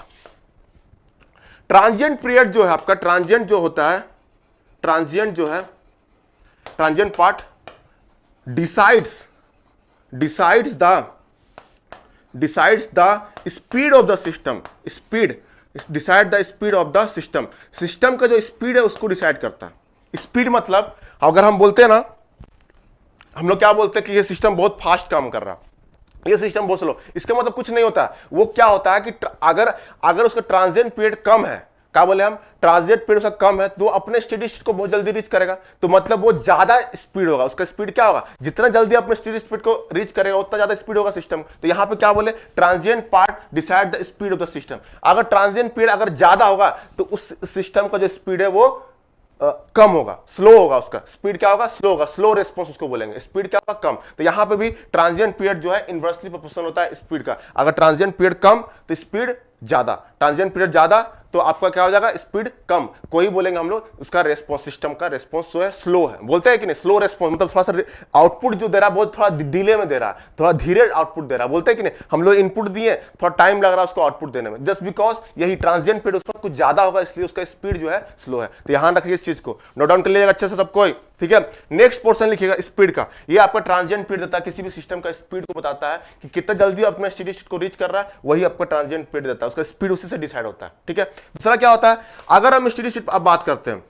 ट्रांजिएंट पीरियड जो है आपका, ट्रांजिएंट जो होता है, ट्रांजिएंट जो है, transient part decides the speed of the system. Decide the speed of the system. System का जो स्पीड है उसको डिसाइड करता है। स्पीड मतलब अगर हम बोलते हैं ना, हम लोग क्या बोलते हैं कि ये सिस्टम बहुत फास्ट काम कर रहा है, ये सिस्टम बहुत स्लो, इसका मतलब कुछ नहीं होता। वो क्या होता है कि अगर उसका ट्रांजिएंट पीरियड कम है, क्या बोले हम, ट्रांजिएंट पीरियड उसका कम है, तो अपने स्टेडी स्टेट को बहुत जल्दी रीच करेगा। तो मतलब वो ज्यादा स्पीड होगा। उसका स्पीड क्या होगा? जितना जल्दी अपने स्टेडी स्पीड को रीच करेगा उतना ज्यादा स्पीड होगा सिस्टम। तो यहां पे क्या बोले, transient part decide the speed of the system. अगर ट्रांजिएंट पीरियड अगर ज्यादा होगा तो उस सिस्टम का जो स्पीड है वो कम होगा, स्लो होगा। उसका स्पीड क्या होगा? स्लो होगा। स्लो रिस्पॉन्स उसको बोलेंगे। स्पीड क्या होगा? कम। तो यहां पे भी ट्रांजिएंट पीरियड जो है इनवर्सली प्रोपोर्शनल होता है स्पीड का। अगर ट्रांजिएंट पीरियड कम तो स्पीड ज्यादा, ट्रांजिएंट पीरियड ज्यादा तो आपका क्या हो जाएगा? स्पीड कम। कोई बोलेंगे हम लोग उसका रेस्पॉन्स, सिस्टम का रेस्पॉन्स जो है स्लो है, बोलते हैं कि नहीं? स्लो रेस्पॉन्स मतलब थोड़ा सा आउटपुट जो दे रहा है बहुत थोड़ा डिले में दे रहा है, थोड़ा धीरे आउटपुट दे रहा है, बोलते हैं कि नहीं? हम लोग इनपुट दिए, थोड़ा टाइम लग रहा है उसको आउटपुट देने में, जस्ट बिकॉज यही ट्रांजिएंट पीरियड उस पर कुछ ज्यादा होगा, इसलिए उसका स्पीड जो है स्लो है। तो यहां रखिए इस चीज को, नोट डाउन कर लीजिएगा अच्छे से सबको, ठीक है। नेक्स्ट पोर्शन लिखिएगा स्पीड का। ये आपका ट्रांजिएंट पीरियड देता है, किसी भी सिस्टम का स्पीड को बताता है कि कितना जल्दी अपने स्टेडी स्टेट को रीच कर रहा है, वही आपका ट्रांजिएंट पीरियड देता है। उसका स्पीड उसी से डिसाइड होता है, ठीक है। दूसरा क्या होता है, अगर हम स्टेडी स्टेट अब बात करते हैं,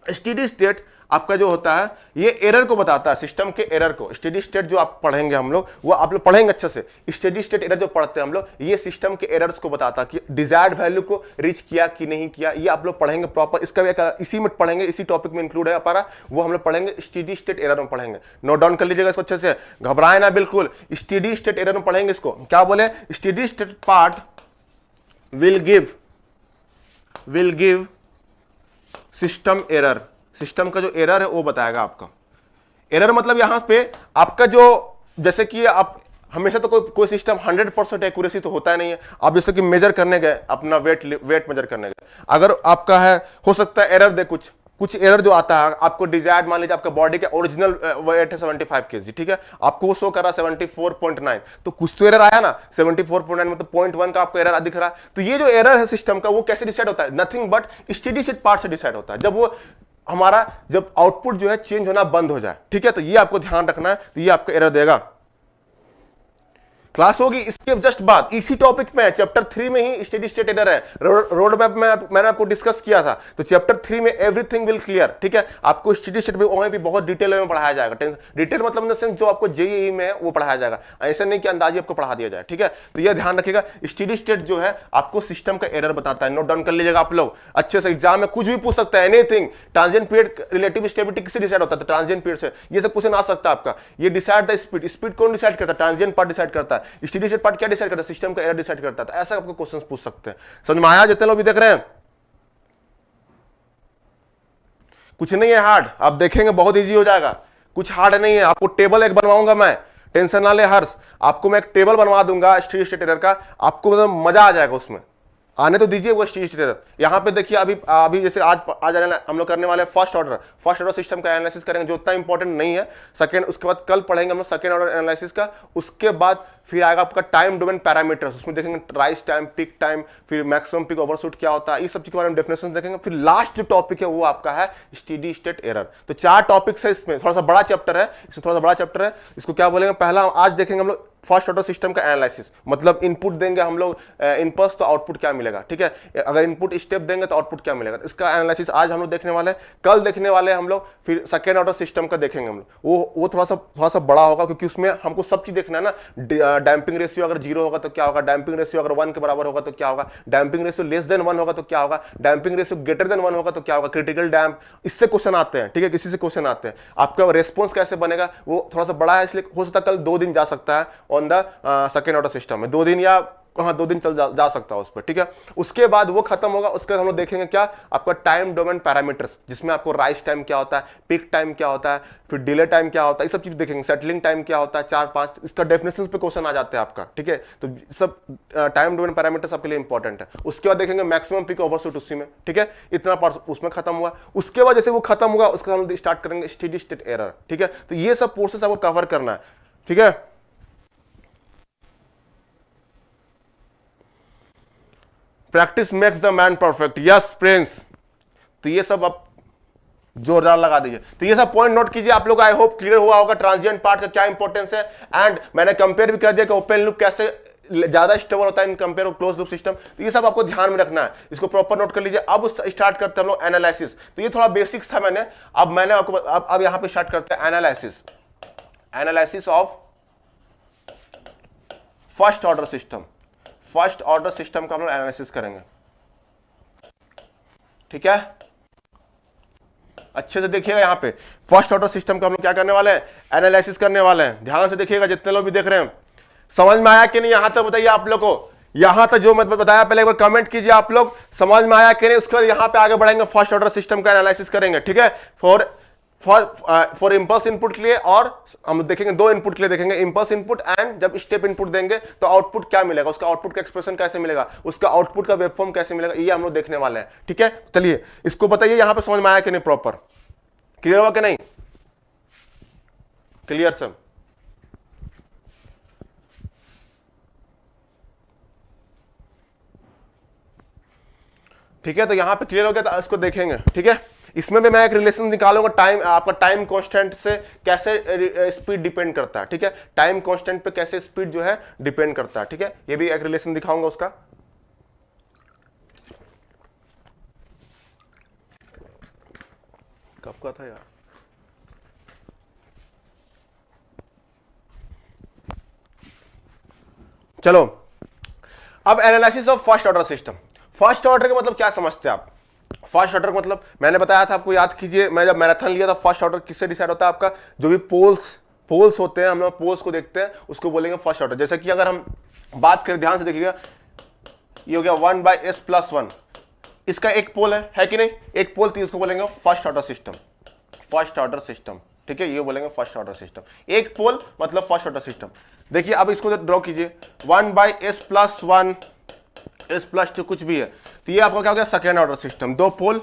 स्टेडी स्टेट आपका जो होता है ये एरर को बताता है, सिस्टम के एरर को। स्टेडी स्टेट जो आप पढ़ेंगे हम लोग, वो आप लोग पढ़ेंगे अच्छे से। स्टेडी स्टेट एरर जो पढ़ते हैं हम लोग, ये सिस्टम के एरर्स को बताता है कि डिजायर्ड वैल्यू को रीच किया कि नहीं किया। ये आप लोग पढ़ेंगे प्रॉपर। इसका भी इसी में पढ़ेंगे, इसी टॉपिक में इंक्लूड है हमारा, वो हम लोग पढ़ेंगे स्टेडी स्टेट एरर में पढ़ेंगे। नोट डाउन कर लीजिएगा इसको अच्छे से, घबराए ना बिल्कुल। स्टेडी स्टेट एरर में पढ़ेंगे इसको। क्या बोले? Steady state part will give system error. System का जो एरर है वो बताएगा आपका। एरर मतलब यहां पे आपका जो, जैसे कि आप हमेशा तो कोई सिस्टम 100% एक्यूरेसी तो होता है नहीं है। आप जैसे कि मेजर करने गए, अपना वेट मेजर करने गए, अगर आपका है, हो सकता है एरर दे कुछ एरर जो आता है आपको डिजायर्ड, मान लीजिए आपका बॉडी का ओरिजिनल वेट है 75 kg, ठीक है, आपको वो शो कर रहा है 74.9, तो कुछ तो एरर आया ना 74.9, मतलब 0.1 का आपको एरर दिख रहा है। तो ये जो एरर है सिस्टम का, वो कैसे डिसाइड होता है? Nothing but steady state part से डिसाइड होता है, जब वो हमारा आउटपुट जो है चेंज होना बंद हो जाए, ठीक है। तो ये आपको ध्यान रखना है। तो ये आपको एरर देगा। क्लास होगी इसके जस्ट बाद, इसी टॉपिक में चैप्टर 3 में ही स्टेडी स्टेट एरर है। रोड मैप में मैंने आपको डिस्कस किया था। तो चैप्टर 3 में एवरीथिंग विल क्लियर, ठीक है। आपको स्टेडी स्टेट वहीं भी बहुत डिटेल में पढ़ाया जाएगा। डिटेल मतलब इन द सेंस जो आपको जेईई में है वो पढ़ाया जाएगा, ऐसा नहीं कि अंदाजे आपको पढ़ा दिया जाए, ठीक है। तो यह ध्यान रखिएगा, स्टेडी स्टेट जो है आपको सिस्टम का एरर बताता है। नोट डाउन कर लीजिएगा आप लोग अच्छे से, एग्जाम में कुछ भी पूछ सकता है, anything. Transient period relative stability किससे डिसाइड होता है? तो ट्रांजिएंट पीरियड से। ये सब क्वेश्चन आ सकता है आपका। ये डिसाइड द स्पीड। स्पीड कौन डिसाइड करता है? ट्रांजिएंट पार्ट डिसाइड करता है। स्टेडी स्टेट पार्ट क्या डिसाइड करता है? सिस्टम का एरर डिसाइड करता है। तो ऐसा आपको क्वेश्चन पूछ सकते हैं। समझ में आया जितने लोग भी देख रहे हैं? कुछ नहीं है हार्ड, आप देखेंगे बहुत इजी हो जाएगा। कुछ हार्ड नहीं है। आपको टेबल एक बनवाऊंगा मैं, टेंशन ना ले हर्ष, आपको मैं एक टेबल बनवा दूंगा स्टेडी स्टेट एरर का, आपको मतलब मजा आ जाएगा उसमें। आने तो दीजिए वो स्टेडी स्टेट एरर। यहाँ पे देखिए अभी जैसे आज हम लोग करने वाले हैं फर्स्ट ऑर्डर सिस्टम का एनालिसिस करेंगे, जो उतना इंपॉर्टेंट नहीं है। सेकंड, उसके बाद कल पढ़ेंगे हम लोग सेकंड ऑर्डर एनालिसिस का। उसके बाद फिर आएगा आपका टाइम डोमेन पैरामीटर्स, उसमें देखेंगे राइज टाइम, पीक टाइम, फिर मैक्सिमम पीक ओवरशूट क्या होता है, इस सब चीज के बारे में डेफिनेशन देखेंगे। फिर लास्ट जो टॉपिक है वो आपका है स्टेडी स्टेट एरर। तो 4 टॉपिक्स है इसमें, थोड़ा सा बड़ा चैप्टर है, इसको क्या बोलेंगे? पहला आज देखेंगे हम लोग फर्स्ट ऑर्डर सिस्टम का एनालिसिस, मतलब इनपुट देंगे हम लोग इनपुट्स तो आउटपुट क्या मिलेगा, ठीक है। अगर इनपुट स्टेप देंगे तो आउटपुट क्या मिलेगा, इसका एनालिसिस आज हम लोग देखने वाले हैं। कल देखने वाले हैं हम लोग फिर सेकेंड ऑर्डर सिस्टम का देखेंगे हम लोग। वो थोड़ा सा बड़ा होगा, क्योंकि उसमें हमको सब चीज देखना है ना। डैम्पिंग रेशियो अगर 0 होगा तो क्या होगा, डैम्पिंग रेशियो अगर 1 के बराबर होगा तो क्या होगा, डैम्पिंग रेशियो लेस देन 1 होगा तो क्या होगा, डैम्पिंग रेशियो ग्रेटर देन 1 होगा तो क्या होगा, क्रिटिकल डैम्प, इससे क्वेश्चन आते हैं, ठीक है। किसी से क्वेश्चन आते हैं, आपका रेस्पॉन्स कैसे बनेगा, वो थोड़ा सा बड़ा है, इसलिए हो सकता है कल 2 दिन जा सकता है on the second order system में, 2 दिन या 2 दिन चल जा सकता है उस पर, ठीक है। उसके बाद वो खत्म होगा, उसके बाद हम लोग देखेंगे क्या, आपका टाइम डोमेन पैरामीटर्स, जिसमें आपको राइज टाइम क्या होता है, पीक टाइम क्या होता है, फिर डिले टाइम क्या होता है, ये सब चीज देखेंगे। सेटलिंग टाइम क्या होता है, 4-5 इसका डेफिनेशन पे क्वेश्चन आ जाते हैं आपका, ठीक है। तो सब टाइम डोमेन पैरामीटर्स आपके लिए इंपॉर्टेंट है। उसके बाद देखेंगे मैक्सिमम पीक ओवरशूट उसी में, ठीक है। इतना पार्ट उसमें खत्म हुआ। उसके बाद जैसे वो खत्म होगा उसका हम स्टार्ट करेंगे स्टेडी स्टेट एरर, ठीक है। तो ये सब प्रोसेस आपको कवर करना है, ठीक है। Practice makes the man perfect, yes Prince. तो ये सब आप जोरदार लगा दीजिए। तो ये सब पॉइंट नोट कीजिए। आप लोग आई होप क्लियर हुआ होगा ट्रांजिएंट पार्ट का क्या इंपॉर्टेंस है। एंड मैंने कंपेयर भी कर दिया कि ओपन लूप कैसे ज्यादा स्टेबल होता है in compare to close loop system. तो ये सब आपको ध्यान में रखना है, इसको प्रॉपर नोट कर लीजिए। अब स्टार्ट करते हैं हम लोग एनालिसिस। तो ये थोड़ा बेसिक्स था मैंने आपको अब यहां पे स्टार्ट करते हैं analysis of first order system. First order system का हम लोग एनालिसिस करेंगे, ठीक है। अच्छे से देखिएगा, यहां पे फर्स्ट ऑर्डर सिस्टम का हम लोग क्या करने वाले हैं, एनालिसिस करने वाले हैं। ध्यान से देखिएगा जितने लोग भी देख रहे हैं। समझ में आया कि नहीं यहां तक बताइए आप लोग को। यहां तक जो मैं बताया पहले एक बार कमेंट कीजिए आप लोग, समझ में आया कि नहीं। उसके बाद यहां पे आगे बढ़ेंगे, फर्स्ट ऑर्डर सिस्टम का एनालिसिस करेंगे, ठीक है। फॉर इंपल्स इनपुट के लिए, और हम देखेंगे 2 इनपुट के लिए देखेंगे, इंपल्स इनपुट एंड जब स्टेप इनपुट देंगे तो आउटपुट क्या मिलेगा, उसका आउटपुट का एक्सप्रेशन कैसे मिलेगा, उसका आउटपुट का वेवफॉर्म कैसे मिलेगा, ये हम लोग देखने वाले हैं, ठीक है। चलिए इसको बताइए यहां पे समझ में आया कि नहीं, प्रॉपर क्लियर हुआ कि नहीं? Clear sir? ठीक है, तो यहां पे क्लियर हो गया। तो इसको देखेंगे, ठीक है। इसमें भी मैं एक रिलेशन निकालूंगा, टाइम आपका टाइम कांस्टेंट से कैसे स्पीड डिपेंड करता है, ठीक है। टाइम कांस्टेंट पे कैसे स्पीड जो है डिपेंड करता है, ठीक है। ये भी एक रिलेशन दिखाऊंगा उसका। कब का था यार, चलो अब analysis of first order system. First order का मतलब क्या समझते हैं आप? फर्स्ट ऑर्डर का मतलब मैंने बताया था आपको, याद कीजिए, मैं जब मैराथन लिया था, फर्स्ट ऑर्डर किससे डिसाइड होता है आपका, जो भी पोल्स होते हैं, हम लोग पोल्स को देखते हैं, उसको बोलेंगे फर्स्ट ऑर्डर। जैसे कि अगर हम बात करें, ध्यान से देखिएगा, ये हो गया 1/s+1, इसका एक पोल है कि नहीं, एक पोल, तो इसको बोलेंगे first order system. First order system, ठीक है, ये बोलेंगे फर्स्ट ऑर्डर सिस्टम। एक पोल मतलब फर्स्ट ऑर्डर सिस्टम। देखिए अब इसको ड्रॉ कीजिए, 1/s+1, s+2 कुछ भी है, तो ये आपका क्या हो गया, सेकेंड ऑर्डर सिस्टम। 2 पोल,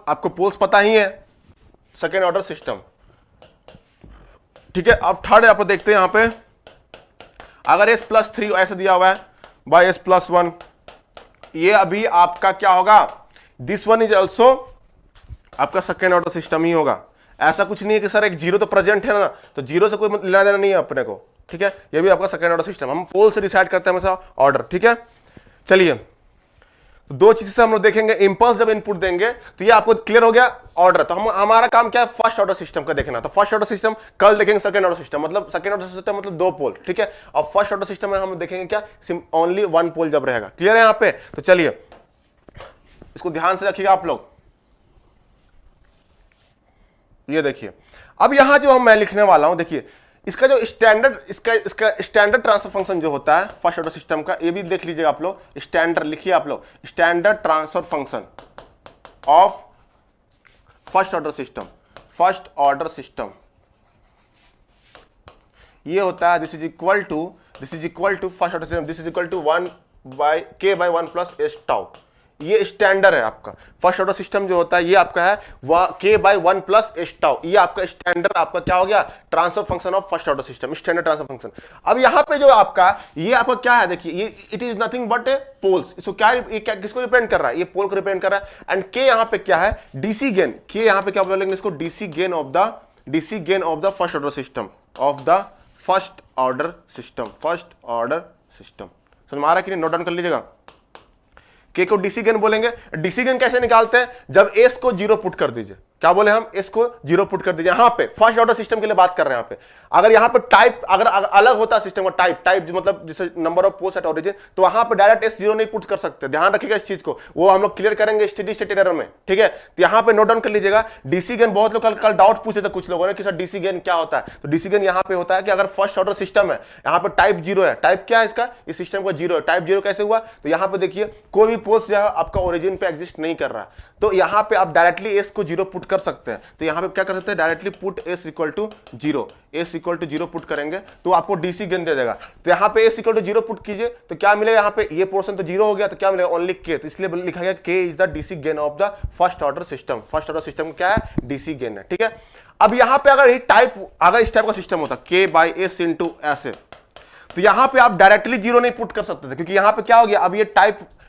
आपको पोल्स पता ही है, सेकेंड ऑर्डर सिस्टम, ठीक है। अब थर्ड आप देखते हैं यहां पे, अगर s+3 ऐसे दिया हुआ है बाय s+1, ये अभी आपका क्या होगा, दिस वन इज ऑल्सो आपका सेकेंड ऑर्डर सिस्टम ही होगा। ऐसा कुछ नहीं है कि सर एक 0 तो प्रेजेंट है ना, तो 0 से कोई लेना देना नहीं है अपने को, ठीक है। ये भी आपका सेकेंड ऑर्डर सिस्टम, हम पोल से डिसाइड करते हैं हमेशा ऑर्डर, ठीक है। चलिए तो 2 चीज से हम लोग देखेंगे, इंपल्स जब इनपुट देंगे तो ये आपको क्लियर हो गया ऑर्डर। तो हमारा काम क्या है, फर्स्ट ऑर्डर सिस्टम का देखना। तो फर्स्ट ऑर्डर सिस्टम कल देखेंगे, सेकंड ऑर्डर सिस्टम मतलब सेकंड ऑर्डर सिस्टम मतलब 2 पोल, ठीक है। अब फर्स्ट ऑर्डर सिस्टम में हम देखेंगे क्या, ओनली 1 पोल जब रहेगा। क्लियर है यहाँ पे? तो चलिए इसको ध्यान से रखिएगा आप लोग। ये देखिए अब यहां जो मैं लिखने वाला हूं, देखिए इसका जो स्टैंडर्ड इसका स्टैंडर्ड ट्रांसफर फंक्शन जो होता है फर्स्ट ऑर्डर सिस्टम का, ये भी देख लीजिएगा आप लोग, स्टैंडर्ड लिखिए आप लोग, standard transfer function of first order system, first order system ये होता है this is equal to first order system, this is equal to 1/k/1 plus s tau. ये स्टैंडर्ड है आपका फर्स्ट ऑर्डर सिस्टम जो होता है, ये आपका है k/1 प्लस एस टाउ। ये आपका स्टैंडर्ड आपका क्या हो गया, transfer function of first order system, standard transfer function. अब यहाँ पे जो आपका ये आपका क्या है, देखिए ये it is nothing but a poles. इसको क्या किसको रिप्रेजेंट कर रहा है, ये पोल को रिप्रेजेंट कर रहा है। एंड के यहाँ पे क्या है, डीसी गेन, के यहाँ पे क्या बोलेंगे इसको, DC gain of the first order system, of the first order system, first order system. समझ में आ रहा है कि नहीं, नोट डाउन कर लीजिएगा। के को डीसी गेन बोलेंगे। डीसी गेन कैसे निकालते हैं, जब एस को 0 पुट कर दीजिए, क्या बोले हम, एस को 0 पुट कर दीजिए। यहां पे फर्स्ट ऑर्डर सिस्टम के लिए बात कर रहे हैं। यहां पे अगर यहां पे टाइप अगर अलग होता सिस्टम का टाइप मतलब जैसे number of poles at origin, तो वहां पे डायरेक्ट एस 0 नहीं पुट कर सकते। ध्यान रखिएगा इस चीज को, वो हम लोग क्लियर करेंगे स्टेडी स्टेट एरर में, ठीक है। तो यहां पे नोट डाउन कर लीजिएगा डीसी गेन। बहुत लोग कल डाउट पूछे थे कुछ लोगों ने कि सर डीसी गेन क्या होता है। तो डीसी गेन यहां पे होता है कि अगर फर्स्ट ऑर्डर सिस्टम है, यहां पे टाइप 0 है, टाइप क्या है इसका, इस सिस्टम का 0 है। टाइप 0 कैसे हुआ, तो यहां पे देखिए कोई भी पोल्स जो है आपका ओरिजिन पे एग्जिस्ट नहीं कर रहा, तो यहां पे आप डायरेक्टली एस को 0 पुट कर सकते हैं। तो यहां पे क्या कर सकते हैं, directly put s equal to 0, s equal to 0 put करेंगे तो आपको डीसी गेन दे देगा। तो यहां पे एस इक्वल टू 0 पुट कीजिए तो क्या मिलेगा, यहां पे ये पोर्शन तो 0 हो गया, तो क्या मिलेगा, ओनली के। तो इसलिए लिखा गया के is the DC gain of the first order system. First order system क्या है, डीसी गेन है, ठीक है। अब यहां पे अगर इस टाइप का सिस्टम होता के बाई एस इंटू ऐसे, तो यहां पे आप डायरेक्टली 0 नहीं पुट कर सकते थे, क्योंकि यहां पे क्या हो गया, अब ये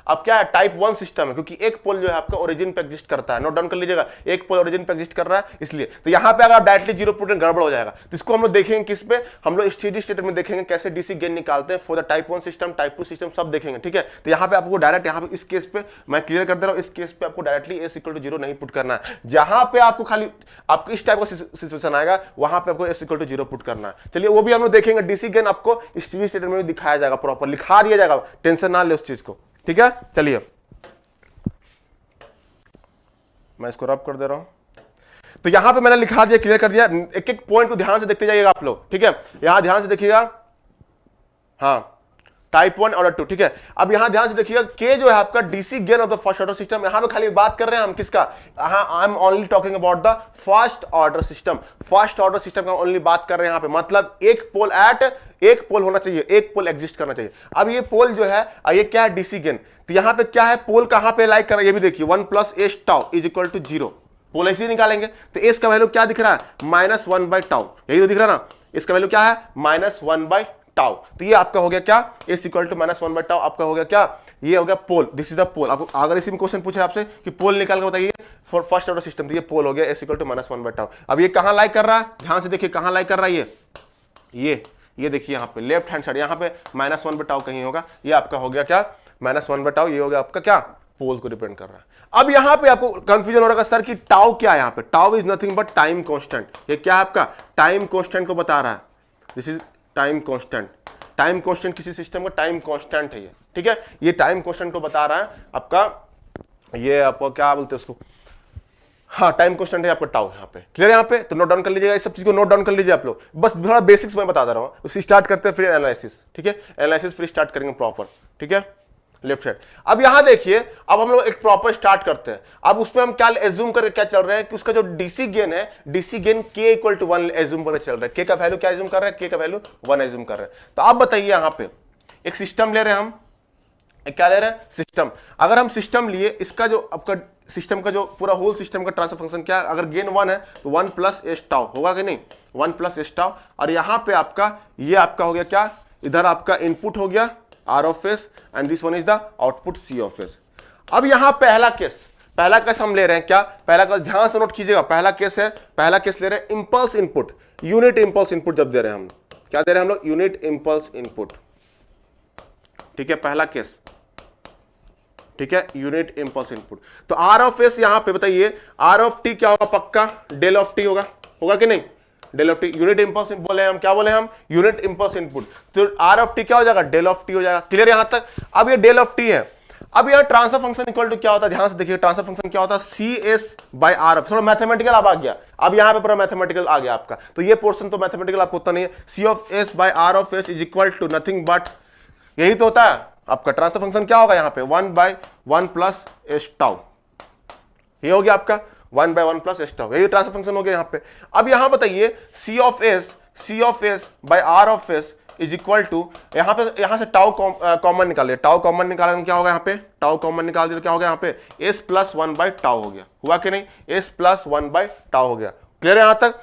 अब क्या है, टाइप 1 सिस्टम है, क्योंकि एक पोल जो है आपका ओरिजिन पे एग्जिस्ट करता है। नोट डाउन कर लीजिएगा, एक पोल ओरिजिन पे एग्जिस्ट कर रहा है इसलिए। तो यहां पे अगर आप डायरेक्टली 0 पुट गड़बड़ हो जाएगा। तो इसको हम लोग देखेंगे किस पे, हम लोग स्टेडी स्टेट में देखेंगे कैसे डीसी गेन निकालते हैं for the type 1 system, type 2 system, सब देखेंगे, ठीक है। तो यहां पे आपको डायरेक्ट यहां पे इस केस पे मैं क्लियर कर दे रहा हूं, इस केस पे आपको डायरेक्टली एस इक्वल टू 0 नहीं पुट करना है। जहां पे आपको खाली आपको इस टाइप का सिचुएशन आएगा, वहां पे आपको एस इक्वल टू 0 पुट करना है। चलिए वो भी हम लोग देखेंगे। डीसी गेन आपको स्टेडी स्टेट में भी दिखाया जाएगा, प्रॉपर लिखा दिया जाएगा, टेंशन ना ले उस चीज को, ठीक है। चलिए मैं इसको रब कर दे रहा हूं। तो यहां पे मैंने लिखा दिया, क्लियर कर दिया। एक एक पॉइंट को ध्यान से देखते जाइएगा आप लोग, ठीक है। यहां ध्यान से देखिएगा, हाँ, टाइप 1 और 2, ठीक है। अब यहां ध्यान से देखिएगा, के जो है आपका DC gain of the first order system. यहां पे खाली बात कर रहे हैं हम किसका, I am only talking about the first order system. First order system का ओनली बात कर रहे हैं यहां पे, मतलब एक पोल होना चाहिए, एक पोल एग्जिस्ट करना चाहिए। अब ये पोल जो है, ये क्या है, डीसी गेन। तो यहां पे क्या है, पोल कहां पे लाइक कर रहा है, ये भी देखिए 1 plus s tau is equal to 0। Pole ऐसे निकालेंगे तो एस का वैल्यू क्या दिख रहा है, -1 टाउ, यही तो दिख रहा है ना। इसका वैल्यू क्या है, -1 टाउ। तो ये आपका हो गया क्या, एस इक्वल टू -1 टाउ, आपका हो गया क्या, ये हो गया पोल। दिस इज द पोल। आपको अगर इसी में क्वेश्चन पूछे आपसे कि पोल निकाल के बताइए फॉर फर्स्ट ऑर्डर सिस्टम, तो ये पोल हो गया एस इक्वल टू -1 टाउ। अब ये कहां लाइक कर रहा है, ध्यान से देखिए कहां लाइक कर रहा है, ये देखिए यहां पे लेफ्ट हैंड साइड, यहां पे -1 टाउ कहीं होगा। ये आपका हो गया क्या, -1 टाउ, ये हो गया आपका क्या, पोल को रिप्रेजेंट कर रहा है। अब यहां पे आपको कंफ्यूजन हो रहा है सर कि टाउ क्या है, यहां पे tau is nothing but time constant. ये क्या है आपका, टाइम कांस्टेंट को बता रहा है, this is time constant. Time constant किसी सिस्टम का टाइम कांस्टेंट है ये, ठीक है। ये टाइम कांस्टेंट को बता रहा है आपका, ये आपको क्या बोलते हैं उसको, हाँ, टाइम कांस्टेंट है आपका टाउ। यहाँ पे क्लियर, यहाँ पे तो नोट डाउन कर लीजिएगा, इस सब चीज को नोट डाउन कर लीजिए आप लोग। बस थोड़ा बेसिक्स मैं बता दे रहा हूँ, उसी स्टार्ट करते हैं फिर एनालिसिस, ठीक है। एनालिसिस फिर स्टार्ट करेंगे प्रॉपर, ठीक है, लेफ्ट साइड। अब यहां देखिए, अब हम लोग एक प्रॉपर स्टार्ट करते हैं। अब उसमें हम क्या एज्यूम करके क्या चल रहे हैं कि उसका जो डीसी गेन है, डीसी गेन के इक्वल टू 1 एज्यूम करके चल रहा है। के का वैल्यू क्या एज्यूम कर रहे हैं, के का वैल्यू 1 एज्यूम कर रहे हैं। तो आप बताइए, यहां पे एक सिस्टम ले रहे हैं हम, क्या ले रहे हैं, सिस्टम। अगर हम सिस्टम लिए, इसका जो आपका सिस्टम का जो पूरा होल सिस्टम का ट्रांसफर फंक्शन क्या है, अगर गेन 1 है तो 1 प्लस एस टाउ होगा कि नहीं, 1 प्लस एस टाउ। और यहां पे आपका ये आपका हो गया क्या, इधर आपका इनपुट हो गया R of s and this one is the output C of s. अब यहां पहला केस हम ले रहे हैं क्या, पहला केस ध्यान से नोट कीजिएगा, पहला केस ले रहे हैं impulse input, unit impulse input. जब दे रहे हैं हम, क्या दे रहे हैं हम लोग, यूनिट इंपल्स इनपुट, ठीक है, पहला केस, ठीक है, यूनिट इंपल्स इनपुट। तो आर ऑफ एस यहां पे बताइए, आर ऑफ टी क्या होगा, पक्का डेल ऑफ टी होगा कि नहीं, del of t. Unit impulse बोले हम, क्या बोले हम, यूनिट इंपल्स इनपुट। तो आर ऑफ टी क्या हो जाएगा, डेल ऑफ टी हो जाएगा। क्लियर यहां तक। अब ये डेल ऑफ टी है, अब यह ट्रांसफर फंक्शन इक्वल टू क्या होता है, ध्यान से देखिए ट्रांसफर फंक्शन क्या होता है, C s by R F. थोड़ा मैथमेटिकल अब आ गया, अब यहां पे पूरा मैथमेटिकल आ गया आपका, तो ये पोर्शन तो मैथमेटिकल आपको होता नहीं है। C of s by R of s is equal to nothing but, यही तो होता है आपका ट्रांसफर फंक्शन। क्या होगा यहां पे 1/1 प्लस एस टाउ, ये हो गया आपका 1/1 प्लस एस टाउ, यही ट्रांसफर फंक्शन हो गया यहां पे। अब यहां बताइए C of s by R of s is equal to, यहां से टाउ कॉमन निकालिए, टाउ कॉमन निकालने क्या होगा यहाँ पे, टाउ कॉमन निकाल दिया तो क्या हो गया यहाँ पे एस प्लस 1 बाई टाउ हो गया, हुआ कि नहीं, एस प्लस 1 बाई टाउ हो गया। क्लियर है यहां तक।